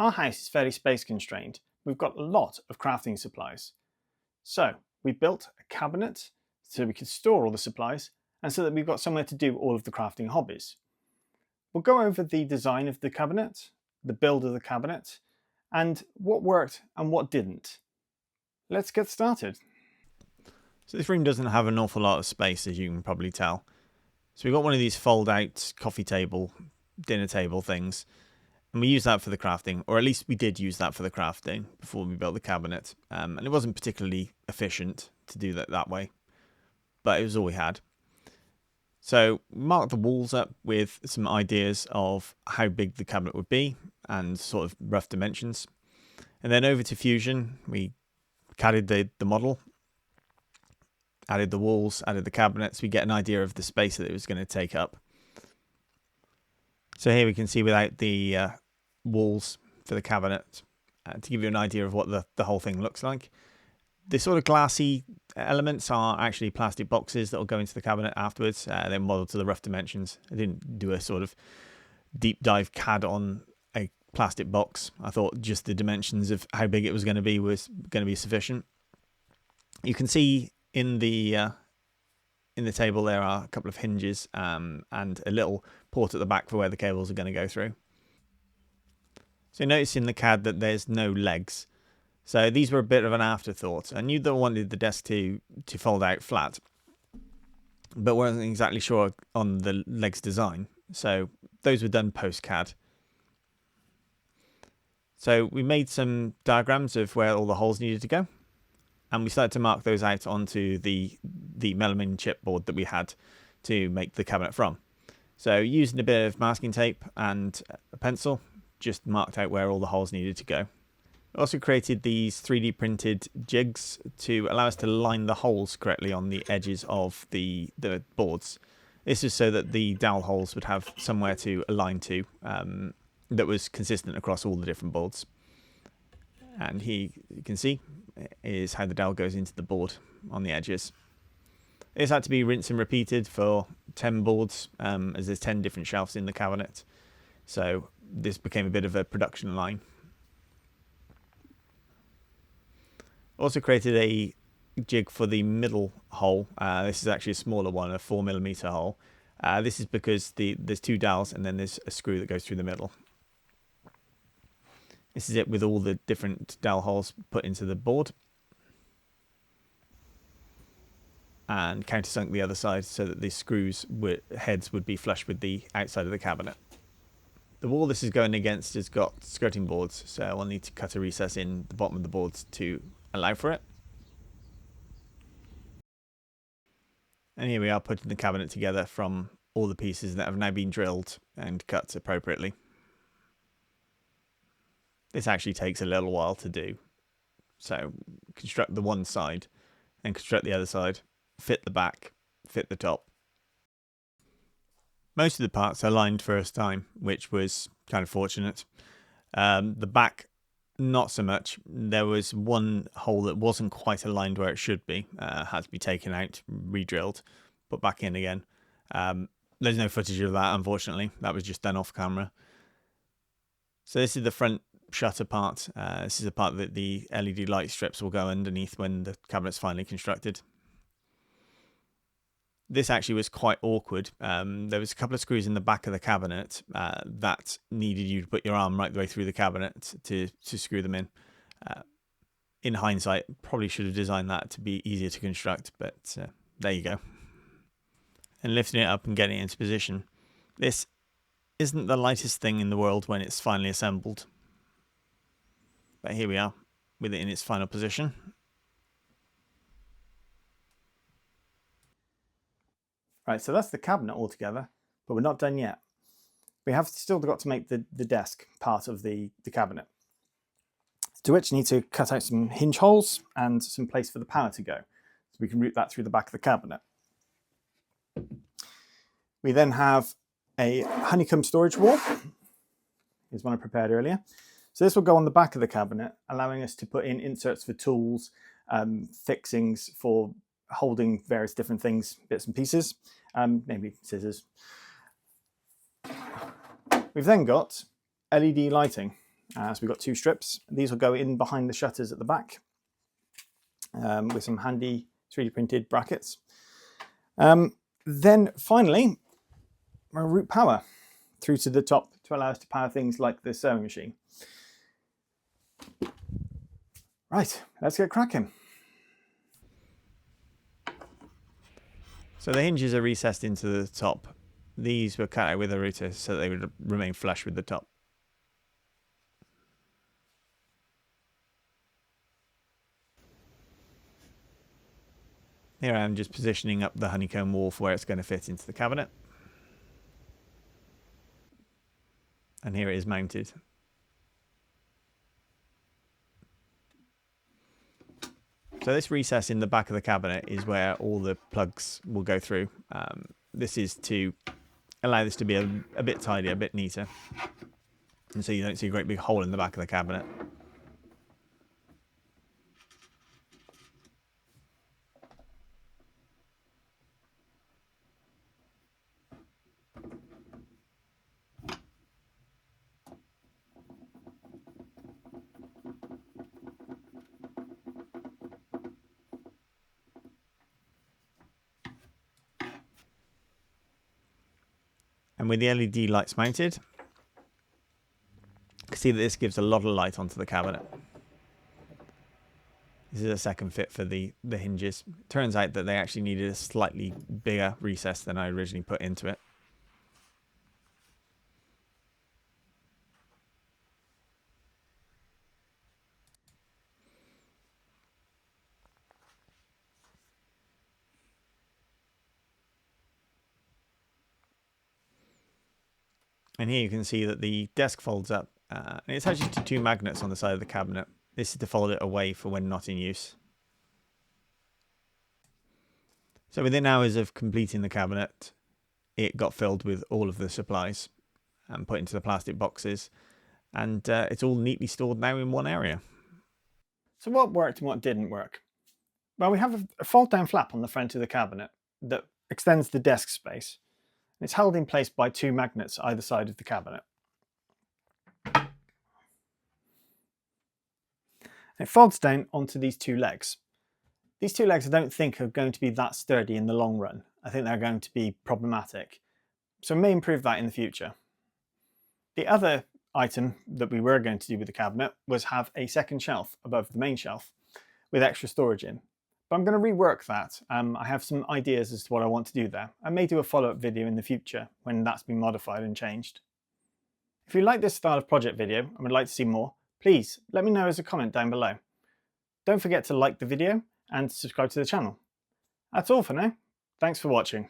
Our house is fairly space constrained. We've got a lot of crafting supplies. So we built a cabinet so we could store all the supplies and so that we've got somewhere to do all of the crafting hobbies. We'll go over the design of the cabinet, the build of the cabinet, and what worked and what didn't. Let's get started. So this room doesn't have an awful lot of space, as you can probably tell. So we've got one of these fold-out coffee table, dinner table things, and we use that for the crafting, or at least we did use that for the crafting before we built the cabinet. And it wasn't particularly efficient to do that way, but it was all we had. So we marked the walls up with some ideas of how big the cabinet would be and sort of rough dimensions. And then over to Fusion, we CAD'd the model, added the walls, added the cabinets. We get an idea of the space that it was going to take up. So here we can see without the walls for the cabinet, to give you an idea of what the whole thing looks like. The sort of glassy elements are actually plastic boxes that will go into the cabinet afterwards. They're modeled to the rough dimensions. I didn't do a sort of deep dive CAD on a plastic box. I thought just the dimensions of how big it was going to be sufficient. You can see in the table there are a couple of hinges and a little port at the back for where the cables are going to go through. So notice in the CAD that there's no legs. So these were a bit of an afterthought. I knew that I wanted the desk to fold out flat, but wasn't exactly sure on the legs design. So those were done post-CAD. So we made some diagrams of where all the holes needed to go, and we started to mark those out onto the melamine chipboard that we had to make the cabinet from. So using a bit of masking tape and a pencil, just marked out where all the holes needed to go. We also created these 3D printed jigs to allow us to line the holes correctly on the edges of the boards. This is so that the dowel holes would have somewhere to align to that was consistent across all the different boards. And here you can see is how the dowel goes into the board on the edges. This had to be rinsed and repeated for 10 boards, as there's 10 different shelves in the cabinet. So this became a bit of a production line. Also created a jig for the middle hole. This is actually a smaller one, a 4mm hole. This is because there's two dowels and then there's a screw that goes through the middle. This is it with all the different dowel holes put into the board. And countersunk the other side so that the heads would be flush with the outside of the cabinet. The wall this is going against has got skirting boards, so I'll need to cut a recess in the bottom of the boards to allow for it. And here we are putting the cabinet together from all the pieces that have now been drilled and cut appropriately. This actually takes a little while to do. So construct the one side and construct the other side, fit the back, fit the top. Most of the parts are lined first time, which was kind of fortunate. The back, not so much. There was one hole that wasn't quite aligned where it should be. Had to be taken out, re-drilled, put back in again. There's no footage of that, unfortunately. That was just done off camera. So this is the front shutter part. This is the part that the LED light strips will go underneath when the cabinet's finally constructed. This actually was quite awkward. There was a couple of screws in the back of the cabinet that needed you to put your arm right the way through the cabinet to screw them in. In hindsight, probably should have designed that to be easier to construct, but there you go. And lifting it up and getting it into position. This isn't the lightest thing in the world when it's finally assembled. But here we are, with it in its final position. Right, so that's the cabinet all together, but we're not done yet. We have still got to make the desk part of the cabinet, to which you need to cut out some hinge holes and some place for the power to go. So we can route that through the back of the cabinet. We then have a honeycomb storage wall. Here's one I prepared earlier. So this will go on the back of the cabinet, allowing us to put in inserts for tools, fixings for holding various different things, bits and pieces, maybe scissors. We've then got LED lighting. So we've got 2 strips. These will go in behind the shutters at the back with some handy 3D printed brackets. Then finally, our route power through to the top to allow us to power things like the sewing machine. Right, let's get cracking. So the hinges are recessed into the top. These were cut out with a router so they would remain flush with the top. Here I am just positioning up the honeycomb wall for where it's going to fit into the cabinet. And here it is mounted. So this recess in the back of the cabinet is where all the plugs will go through. This is to allow this to be a bit tidier, a bit neater. And so you don't see a great big hole in the back of the cabinet. And with the LED lights mounted, you can see that this gives a lot of light onto the cabinet. This is a second fit for the hinges. Turns out that they actually needed a slightly bigger recess than I originally put into it. And here you can see that the desk folds up. And it's actually 2 magnets on the side of the cabinet. This is to fold it away for when not in use. So within hours of completing the cabinet, it got filled with all of the supplies and put into the plastic boxes. And it's all neatly stored now in one area. So what worked and what didn't work? Well, we have a fold-down flap on the front of the cabinet that extends the desk space. It's held in place by 2 magnets either side of the cabinet. It folds down onto these 2 legs. These 2 legs I don't think are going to be that sturdy in the long run. I think they're going to be problematic. So we may improve that in the future. The other item that we were going to do with the cabinet was have a second shelf above the main shelf with extra storage in. But I'm going to rework that. I have some ideas as to what I want to do there. I may do a follow-up video in the future when that's been modified and changed. If you like this style of project video and would like to see more, please let me know as a comment down below. Don't forget to like the video and subscribe to the channel. That's all for now. Thanks for watching.